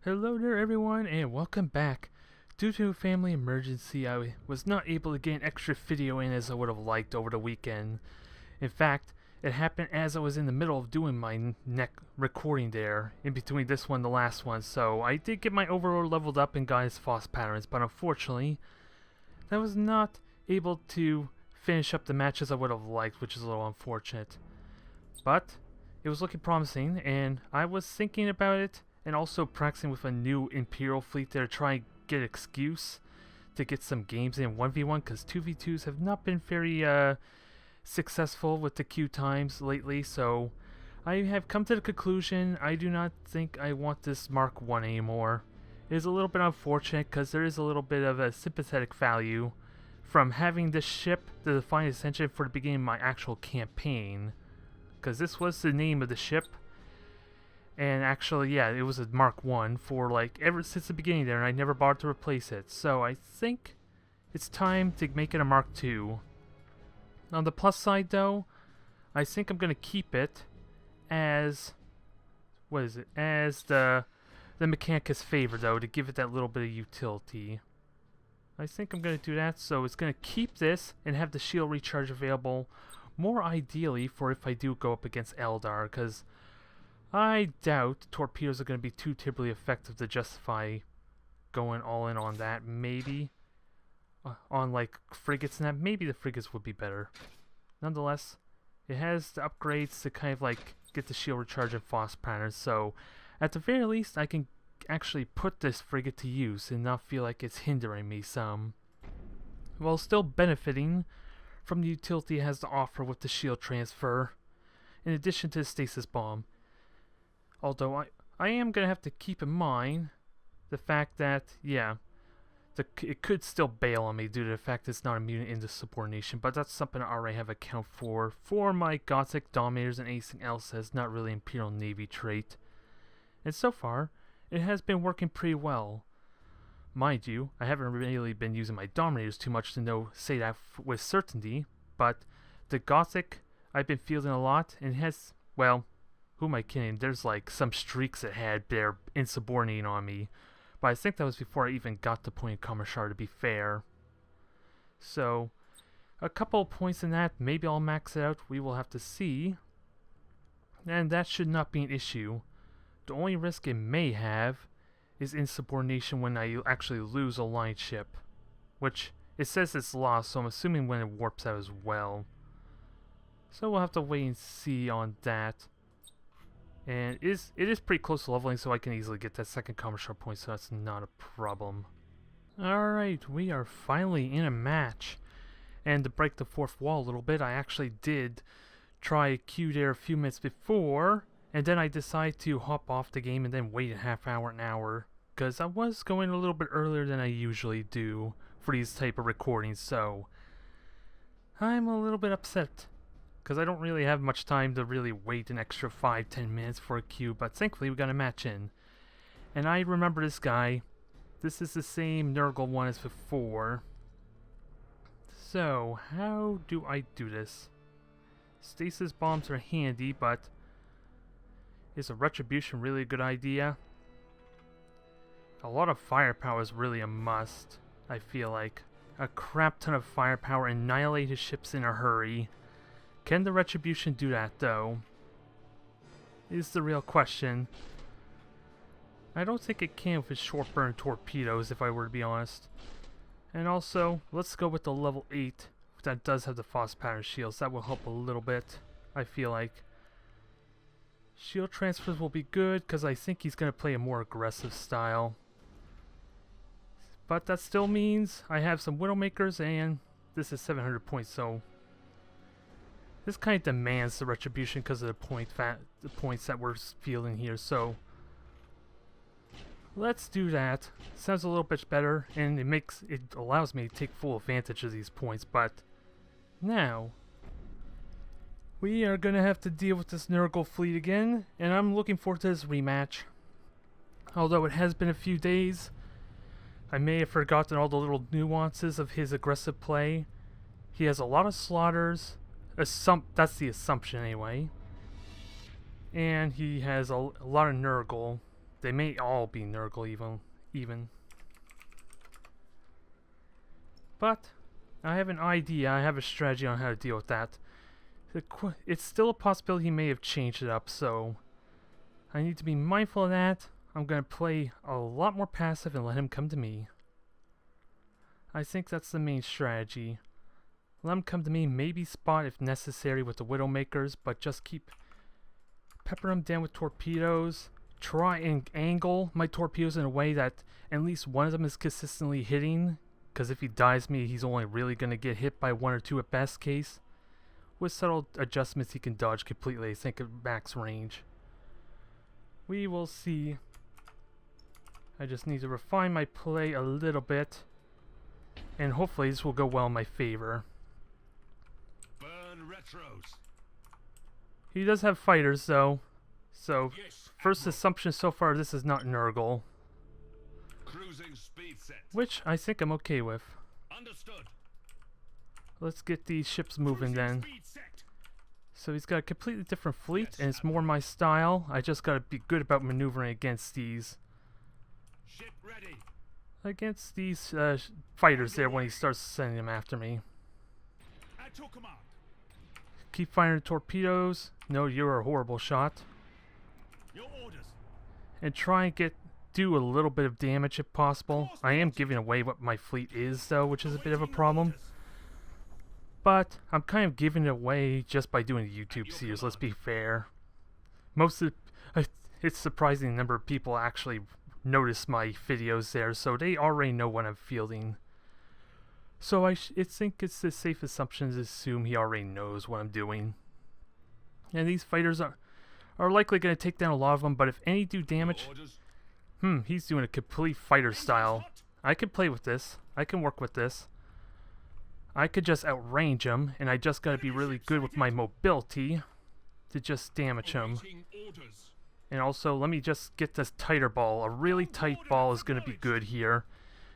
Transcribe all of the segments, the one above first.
Hello there everyone and welcome back. Due to a family emergency, I was not able to get an extra video in as I would have liked over the weekend. In fact, it happened as I was in the middle of doing my neck recording there, in between this one and the last one, so I did get my Overlord leveled up and got his Voss patterns, but unfortunately, I was not able to finish up the match as I would have liked, which is a little unfortunate. But it was looking promising, and I was thinking about it and also practicing with a new Imperial fleet there to try and get an excuse to get some games in 1v1 because 2v2s have not been very successful with the queue times lately, so I have come to the conclusion I do not think I want this Mark 1 anymore. It is a little bit unfortunate because there is a little bit of a sympathetic value from having this ship the defining ascension for the beginning of my actual campaign, because this was the name of the ship. And actually, yeah, it was a Mark 1 for like ever since the beginning there, and I never bothered to replace it. So I think it's time to make it a Mark 2. On the plus side though, I think I'm going to keep it as, as the Mechanicus favor though, to give it that little bit of utility. I think I'm going to do that, so it's going to keep this and have the shield recharge available more ideally for if I do go up against Eldar, because I doubt torpedoes are going to be too terribly effective to justify going all in on that. Maybe on like frigates and that, maybe the frigates would be better. Nonetheless, it has the upgrades to kind of like get the shield recharge and Voss patterns, so at the very least I can actually put this frigate to use and not feel like it's hindering me some, while still benefiting from the utility it has to offer with the shield transfer, in addition to the stasis bomb. Although I am going to have to keep in mind the fact that, yeah, it could still bail on me due to the fact it's not immune into subordination, but that's something I already have account for my Gothic Dominators, and anything else that's not really Imperial Navy trait. And so far, it has been working pretty well. Mind you, I haven't really been using my Dominators too much to say that with certainty, but the Gothic I've been fielding a lot, and it has, well, who am I kidding? There's like some streaks it had there insubordinating on me. But I think that was before I even got to point in Commissar, to be fair. So, a couple of points in that, maybe I'll max it out, we will have to see. And that should not be an issue. The only risk it may have is insubordination when I actually lose a line ship. Which, it says it's lost, so I'm assuming when it warps out as well. So we'll have to wait and see on that. And it is pretty close to leveling, so I can easily get that second Commissar point, so that's not a problem. Alright, we are finally in a match. And to break the fourth wall a little bit, I actually did try a queue there a few minutes before, and then I decided to hop off the game and then wait a half hour, an hour, because I was going a little bit earlier than I usually do for these type of recordings, so I'm a little bit upset, because I don't really have much time to really wait an extra 5-10 minutes for a queue, but thankfully we got a match in. And I remember this guy. This is the same Nurgle one as before. So, how do I do this? Stasis bombs are handy, but is a retribution really a good idea? A lot of firepower is really a must, I feel like. A crap ton of firepower, annihilate his ships in a hurry. Can the retribution do that, though? Is the real question. I don't think it can with its short burn torpedoes, if I were to be honest. And also, let's go with the level 8. That does have the Voss-Pattern Shields. That will help a little bit, I feel like. Shield transfers will be good, because I think he's going to play a more aggressive style. But that still means I have some Widowmakers, and this is 700 points, so this kind of demands the retribution because of the points that we're fielding here, so let's do that. Sounds a little bit better, and it allows me to take full advantage of these points. But now we are gonna have to deal with this Nurgle fleet again, and I'm looking forward to this rematch. Although it has been a few days, I may have forgotten all the little nuances of his aggressive play. He has a lot of slaughters. That's the assumption anyway. And he has a lot of Nurgle. They may all be Nurgle even. But I have an idea. I have a strategy on how to deal with that. It's still a possibility he may have changed it up, so I need to be mindful of that. I'm going to play a lot more passive and let him come to me. I think that's the main strategy. Let him come to me, maybe spot if necessary with the Widowmakers, but just keep pepper him down with torpedoes. Try and angle my torpedoes in a way that at least one of them is consistently hitting, because if he dies me, he's only really going to get hit by one or two at best case. With subtle adjustments, he can dodge completely, I think, at max range. We will see. I just need to refine my play a little bit, and hopefully this will go well in my favor. Burn retros. He does have fighters, though. So, Yes, first Admiral. assumption so far, this is not Nurgle. Cruising speed set. Which I think I'm okay with. Understood. Let's get these ships moving then. Speed set. So he's got a completely different fleet, Yes, and it's more my style. I just gotta be good about maneuvering against these Ship ready. fighters there when he starts sending them after me. At your command. Keep firing torpedoes. No, you're a horrible shot. Your orders. And try and do a little bit of damage if possible. I am giving away what my fleet is, though, which is a bit of a problem. But I'm kind of giving it away just by doing a YouTube series, let's be fair. It's surprising the number of people actually notice my videos there, so they already know what I'm fielding. So I think it's a safe assumption to assume he already knows what I'm doing. And these fighters are likely going to take down a lot of them, but if any do damage... he's doing a complete fighter style. I can play with this. I can work with this. I could just outrange him, and I just gotta be really good with my mobility to just damage him. And also, let me just get this tighter ball. A really tight ball is gonna be good here,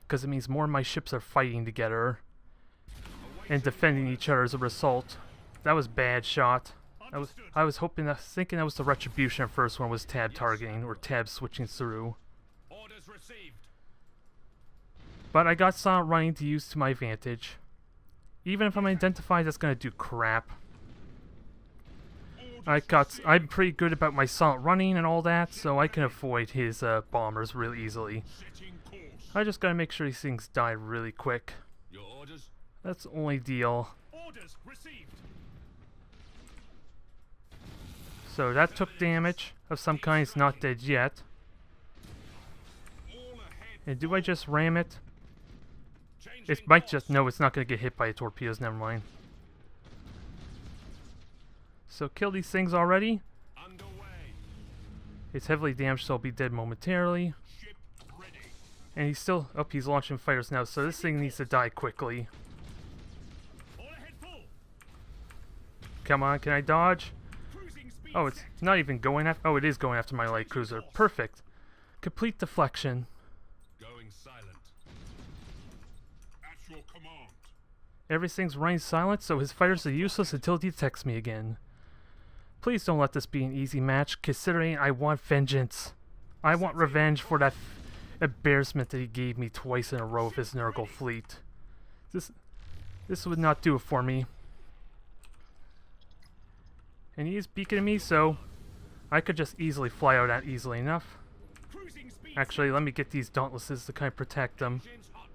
because it means more of my ships are fighting together and defending each other as a result. That was a bad shot. I was thinking that was the retribution at first when it was tab targeting or tab switching through. Orders received. But I got silent running to use to my advantage. Even if I'm identified, that's gonna do crap. I'm pretty good about my silent running and all that, so I can avoid his bombers really easily. I just gotta make sure these things die really quick. Your orders. That's the only deal. Orders received. So that took damage of some kind. It's not dead yet. All ahead. And do I just ram it? Changing It might course. just... No, it's not going to get hit by torpedoes. Never mind. So kill these things already. Underway. It's heavily damaged, so I'll be dead momentarily. Ship ready. And he's still... Oh, he's launching fighters now, so this thing needs to die quickly. All ahead full. Come on, can I dodge? Cruising speed Oh, it's set. not even going after... Oh, it is going after my light cruiser. Perfect. Complete deflection. Going silent. At your command. Everything's running silent, so his fighters are useless until he detects me again. Please don't let this be an easy match, considering I want vengeance. I want revenge for that embarrassment that he gave me twice in a row of his Nurgle fleet. This would not do it for me. And he is beaconing me, so I could just easily fly out that easily enough. Cruising speed. Actually, let me get these dauntlesses to kind of protect them. Engines hot.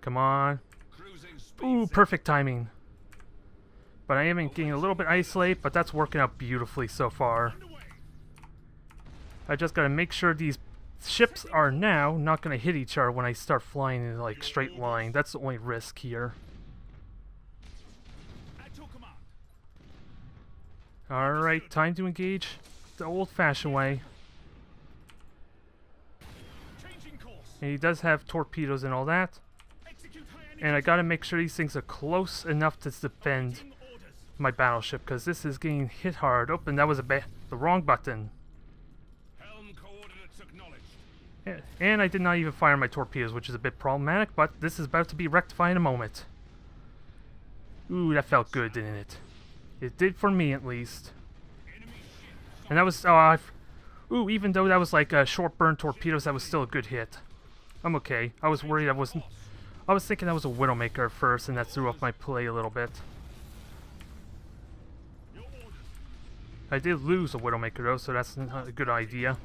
Come on. Cruising speed. Ooh, set. perfect timing. But I am getting a little bit isolated, but that's working out beautifully so far. Underway. I just gotta make sure these ships are now not gonna hit each other when I start flying in like straight line. That's the only risk here. At your command. Alright, time to engage the old-fashioned way. Changing course. And he does have torpedoes and all that. Execute high And I gotta make sure these things are close enough to defend orders. my battleship, because this is getting hit hard. Oh, and that was the wrong button. Helm coordinates acknowledged. And I did not even fire my torpedoes, which is a bit problematic, but this is about to be rectified in a moment. Ooh, that felt good, didn't it? It did for me, at least. Enemy ship. And that was... Oh, Ooh, even though that was like short burn torpedoes, that was still a good hit. I'm okay. I was worried I wasn't... I was thinking that was a Widowmaker at first, and that threw off my play a little bit. I did lose a Widowmaker though, so that's not a good idea.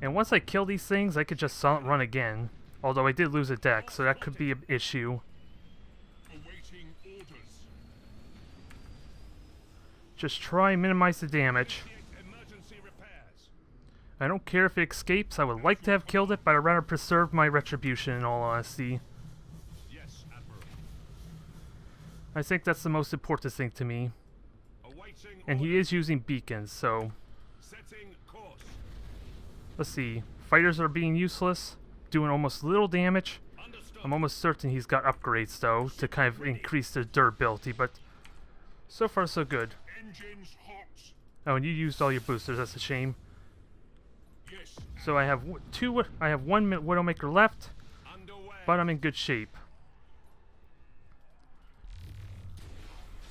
And once I kill these things, I could just silent run again. Although I did lose a deck, so that could be an issue. Just try and minimize the damage. I don't care if it escapes. I would like to have killed it, but I'd rather preserve my retribution in all honesty. Yes, Admiral. I think that's the most important thing to me. And he is using beacons, so... Setting course. Let's see. Fighters are being useless, doing almost little damage. Understood. I'm almost certain he's got upgrades, though, to kind of increase their durability, but... So far, so good. Engines hot. Oh, and you used all your boosters. That's a shame. Yes. So I have I have one Widowmaker left, Underway. but I'm in good shape.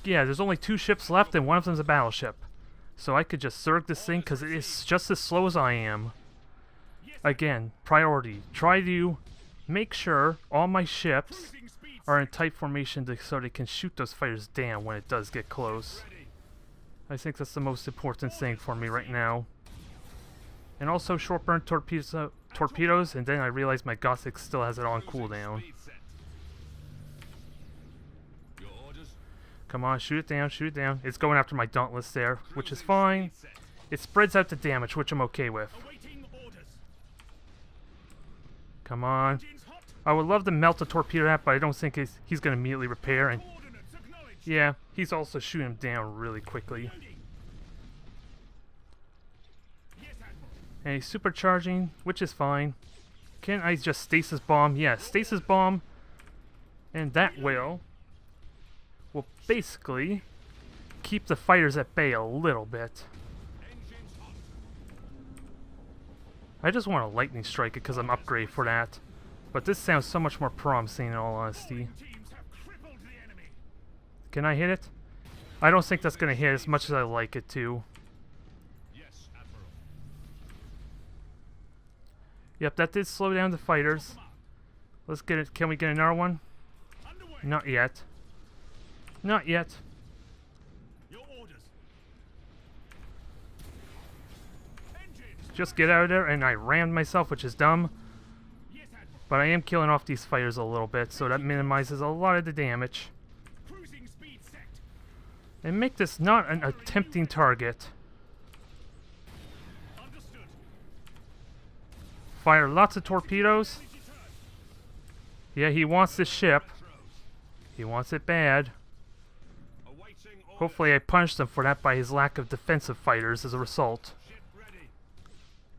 Yeah, there's only 2 ships left, and one of them's a battleship. So I could just Zerg this thing, because it is just as slow as I am. Again, priority. Try to make sure all my ships Cruising speed are in tight formation so they can shoot those fighters down when it does get close. ready. I think that's the most important thing for me right now. And also short burn torpedoes, and then I realize my Gothic still has it on cooldown. Speed set. Your orders. Come on, shoot it down, shoot it down. It's going after my Dauntless there, which is fine. Speed set. It spreads out the damage, which I'm okay with. Awaiting orders. Come on. Engines hot. I would love to melt the torpedo that, but I don't think he's going to immediately repair. And Coordinates acknowledged. yeah, he's also shooting him down really quickly. Loading. Yes, Admiral. And he's supercharging, which is fine. Can I just stasis bomb? Yeah, stasis bomb. And that will basically keep the fighters at bay a little bit. Engines hot. I just want to lightning strike it because I'm upgraded for that. But this sounds so much more promising in all honesty. Teams have crippled the enemy. Can I hit it? I don't think that's going to hit as much as I like it to. Yes, Admiral. Yep, that did slow down the fighters. Let's get it. Can we get another one? Underway. Not yet. Not yet. Your orders. Engines. Just get out of there, and I rammed myself, which is dumb. Yes, Admiral. But I am killing off these fighters a little bit, so that minimizes a lot of the damage. Cruising speed set. And make this not a tempting target. Understood. Fire lots of torpedoes. Energy turn. Yeah, he wants this ship. He wants it bad. Awaiting orders. Hopefully I punished him for that by his lack of defensive fighters as a result. Ship ready.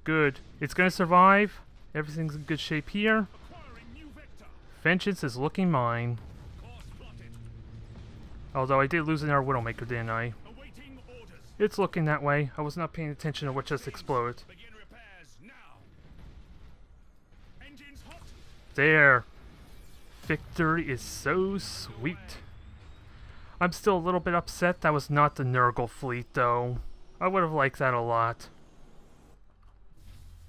Good. It's gonna survive. Everything's in good shape here. Acquiring new vector. Vengeance is looking mine. Course plotted. Although I did lose another Widowmaker, didn't I? Awaiting orders. It's looking that way. I was not paying attention to what just exploded. Begin repairs now. Engines hot. There. Victory is so sweet. I'm still a little bit upset that was not the Nurgle fleet, though. I would have liked that a lot.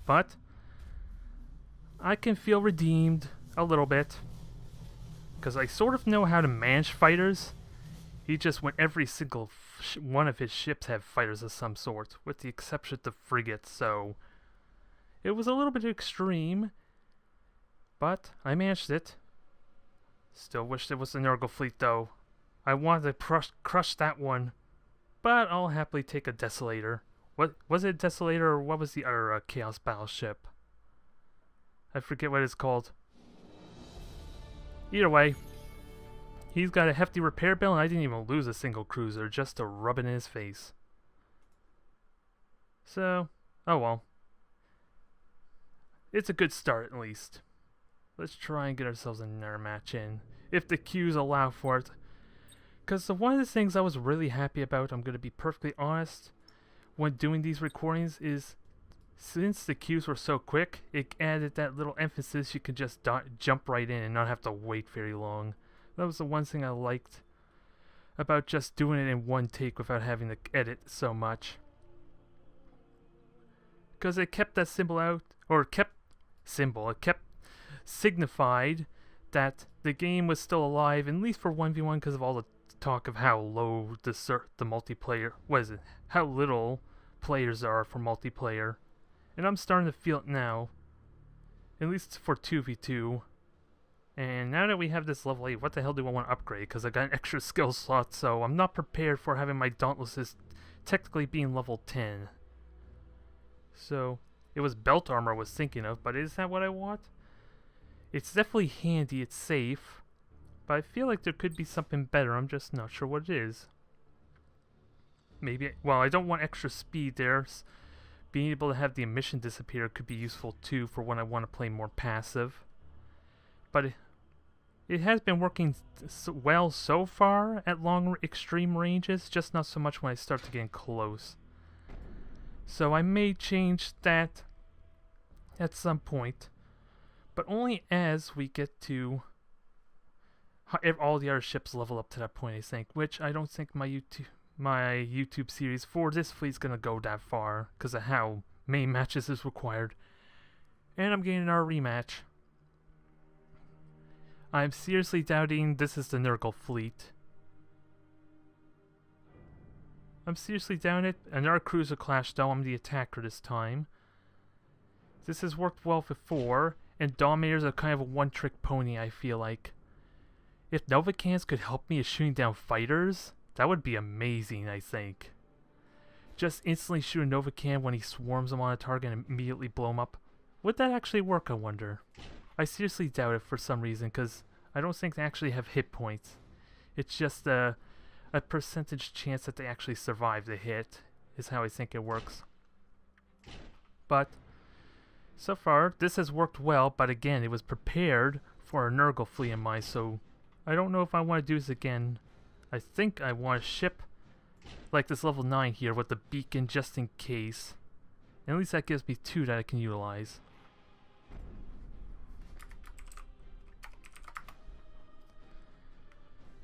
But I can feel redeemed a little bit. Because I sort of know how to manage fighters. He just went every single one of his ships have fighters of some sort, with the exception of the frigates, so it was a little bit extreme. But I managed it. Still wish it was the Nurgle fleet, though. I wanted to crush that one. But I'll happily take a Desolator. What was it, Desolator, or what was the other Chaos battleship? I forget what it's called. Either way, he's got a hefty repair bill, and I didn't even lose a single cruiser just to rub it in his face. So, oh well. It's a good start, at least. Let's try and get ourselves another match in, if the queues allow for it. Because one of the things I was really happy about, I'm going to be perfectly honest, when doing these recordings is, since the queues were so quick, it added that little emphasis you could just jump right in and not have to wait very long. That was the one thing I liked about just doing it in one take without having to edit so much. because it kept that symbol out, or it kept signified that the game was still alive, at least for 1v1, because of all the talk of how low the multiplayer how little players there are for multiplayer. And I'm starting to feel it now, at least for 2v2. And now that we have this level 8, what the hell do I want to upgrade? Because I got an extra skill slot, so I'm not prepared for having my Dauntlesses technically being level 10. So, it was belt armor I was thinking of, but is that what I want? It's definitely handy, it's safe, but I feel like there could be something better, I'm just not sure what it is. Maybe, well, I don't want extra speed there. Being able to have the emission disappear could be useful too for when I want to play more passive. But it has been working well so far at long extreme ranges, just not so much when I start to get close. So I may change that at some point, but only as we get to all the other ships level up to that point, I think, which I don't think my YouTube series for this fleet's gonna go that far because of how many matches is required. And I'm getting our rematch. I'm seriously doubting this is the Nurgle fleet. I'm seriously down it. Another cruiser clash though, I'm the attacker this time. This has worked well before, and Dominators are kind of a one-trick pony, I feel like. If Novacans could help me at shooting down fighters, that would be amazing, I think. Just instantly shoot a Novacan when he swarms them on a target and immediately blow him up. Would that actually work, I wonder? I seriously doubt it for some reason, because I don't think they actually have hit points. It's just a percentage chance that they actually survive the hit, is how I think it works. But, so far, this has worked well, but again, it was prepared for a Nurgle fleet in mind, so I don't know if I want to do this again. I think I want a ship like this level 9 here with the beacon just in case. And at least that gives me 2 that I can utilize.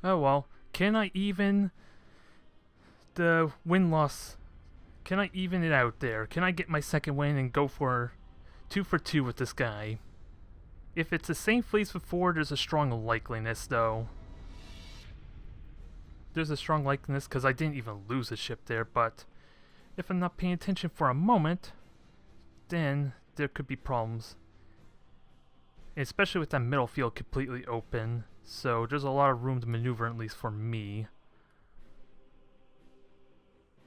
Oh well, can I even the win-loss? Can I even it out there? Can I get my second win and go for 2 for 2 with this guy? If it's the same fleets before, there's a strong likeliness though. There's a strong likeliness because I didn't even lose a ship there, but if I'm not paying attention for a moment, then there could be problems. Especially with that middle field completely open, so there's a lot of room to maneuver, at least for me.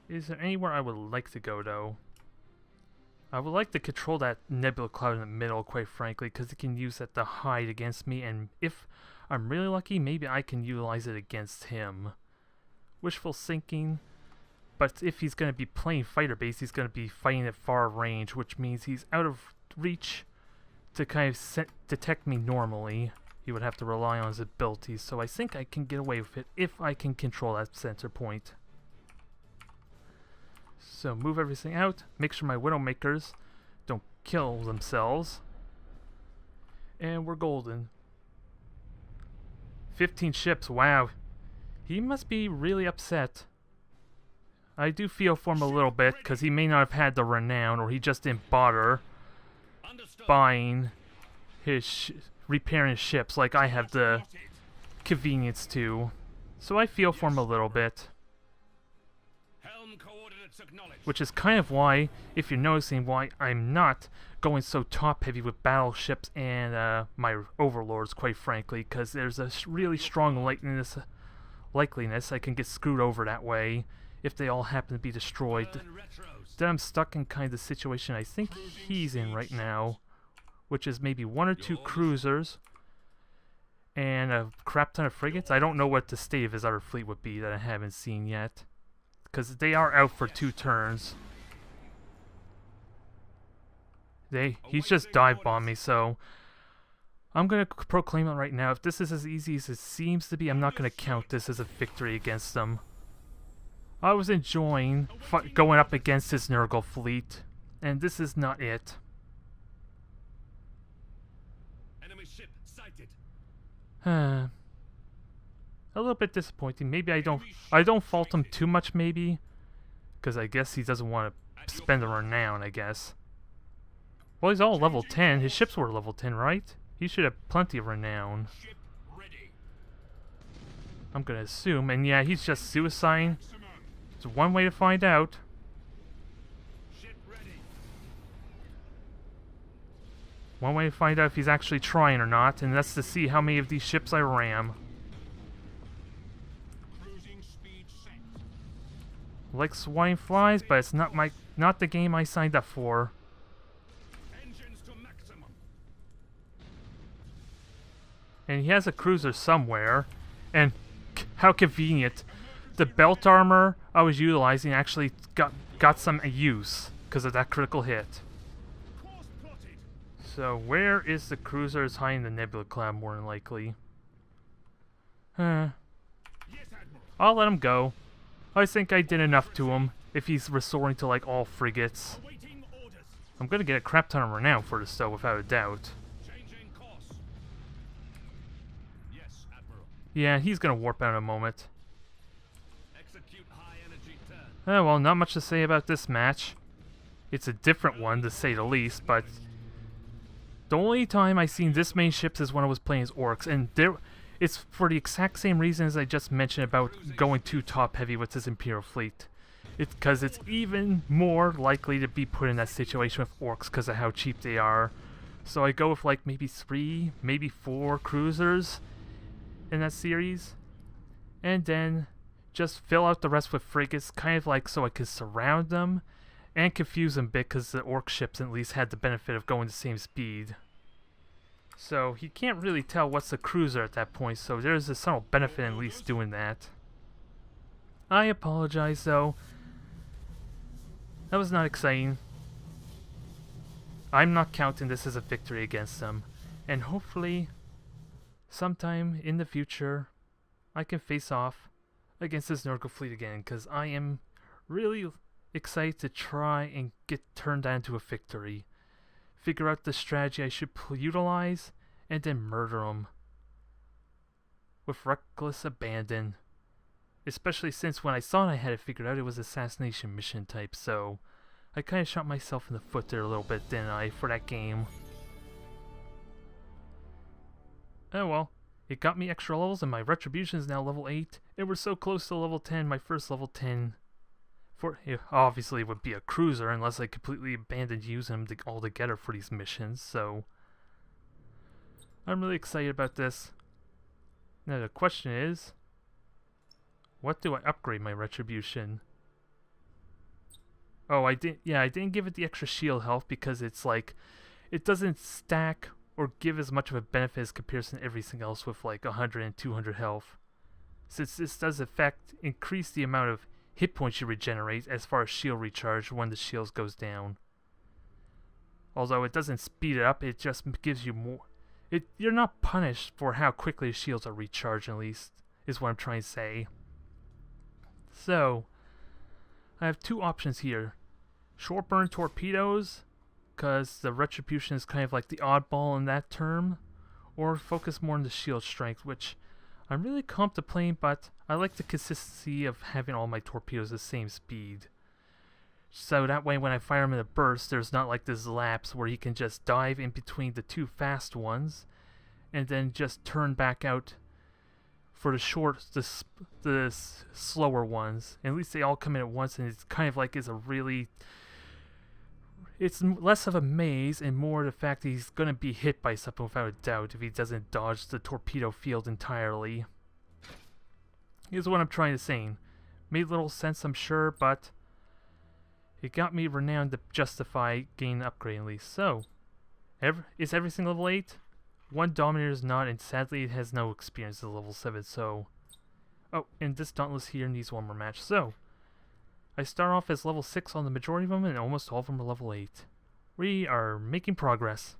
Is there anywhere I would like to go though? I would like to control that nebula cloud in the middle, quite frankly, because it can use that to hide against me, and if I'm really lucky, maybe I can utilize it against him. Wishful thinking, but if he's going to be playing fighter base, he's going to be fighting at far range, which means he's out of reach to kind of detect me normally. He would have to rely on his abilities, so I think I can get away with it if I can control that center point. So move everything out, make sure my Widowmakers don't kill themselves, and we're golden. 15 ships, wow. He must be really upset. I do feel for him a little bit, because he may not have had the renown, or he just didn't bother buying his repairing his ships like I have the convenience to. So I feel for him a little bit. Which is kind of why, if you're noticing, why I'm not going so top heavy with battleships and my Overlords, quite frankly, because there's a really strong likeliness I can get screwed over that way if they all happen to be destroyed. Then I'm stuck in kind of the situation I think he's in right now, which is maybe 1 or 2 cruisers and a crap ton of frigates. I don't know what the state of his other fleet would be that I haven't seen yet, because they are out for 2 turns. He's just dive-bombed me, so I'm going to proclaim it right now. If this is as easy as it seems to be, I'm not going to count this as a victory against them. I was enjoying going up against his Nurgle fleet, and this is not it. Enemy ship sighted. A little bit disappointing. Maybe I don't fault him too much, maybe, because I guess he doesn't want to spend a renown, I guess. Well, he's all level 10. His ships were level 10, right? He should have plenty of renown. Ship ready. I'm gonna assume. And yeah, he's just suiciding. It's one way to find out. Ship ready. One way to find out if he's actually trying or not, and that's to see how many of these ships I ram. Cruising speed set. Like swine flies, but it's not the game I signed up for. Engines to maximum. And he has a cruiser somewhere, and how convenient. The belt armor I was utilizing actually got some use because of that critical hit. Course plotted. So where is the cruiser? It's hiding in the nebula cloud more than likely. Huh. Yes, Admiral. I'll let him go. I think I did enough to him if he's resorting to like all frigates. Awaiting orders. I'm gonna get a crap ton of renown for this though, without a doubt. Changing course. Yes, Admiral. Yeah, he's gonna warp out in a moment. Execute high energy turn. Oh well, not much to say about this match. It's a different one to say the least, but the only time I seen this many ships is when I was playing as orcs, and it's for the exact same reasons I just mentioned about going too top heavy with this Imperial fleet. It's because it's even more likely to be put in that situation with orcs because of how cheap they are. So I go with like maybe 3, maybe 4 cruisers in that series, and then just fill out the rest with frigates, kind of like so I could surround them and confuse them a bit because the orc ships at least had the benefit of going the same speed. So he can't really tell what's a cruiser at that point, so there's a subtle benefit in at least doing that. I apologize though. That was not exciting. I'm not counting this as a victory against them, and hopefully sometime in the future I can face off against this Nurgle fleet again, because I am really excited to try and get turned that into a victory. Figure out the strategy I should utilize, and then murder them with reckless abandon. Especially since when I thought I had it figured out, it was assassination mission type, so I kind of shot myself in the foot there a little bit, didn't I, for that game. Oh well, it got me extra levels, and my retribution is now level 8. And we're so close to level 10, my first level 10. Obviously it would be a cruiser unless I completely abandoned using them altogether for these missions, so I'm really excited about this. Now the question is, what do I upgrade my retribution? Oh, I didn't give it the extra shield health because it's like, it doesn't stack or give as much of a benefit as comparison to everything else with like 100 and 200 health. Since this does increase the amount of hit points you regenerate as far as shield recharge when the shield goes down. Although it doesn't speed it up, it just gives you more. You're not punished for how quickly the shields are recharged, at least, is what I'm trying to say. So, I have 2 options here. Short burn torpedoes, because the retribution is kind of like the oddball in that term, or focus more on the shield strength, which I'm really contemplating, but I like the consistency of having all my torpedoes the same speed. So that way when I fire him in a burst, there's not like this lapse where he can just dive in between the 2 fast ones and then just turn back out for the slower ones. At least they all come in at once, and it's kind of like it's less of a maze and more the fact that he's going to be hit by something without a doubt if he doesn't dodge the torpedo field entirely. Here's what I'm trying to say. Made little sense, I'm sure, but it got me renowned to justify gain upgrade at least. So, is everything level 8? One Dominator is not, and sadly it has no experience at level 7, so... Oh, and this Dauntless here needs one more match. So, I start off as level 6 on the majority of them, and almost all of them are level 8. We are making progress.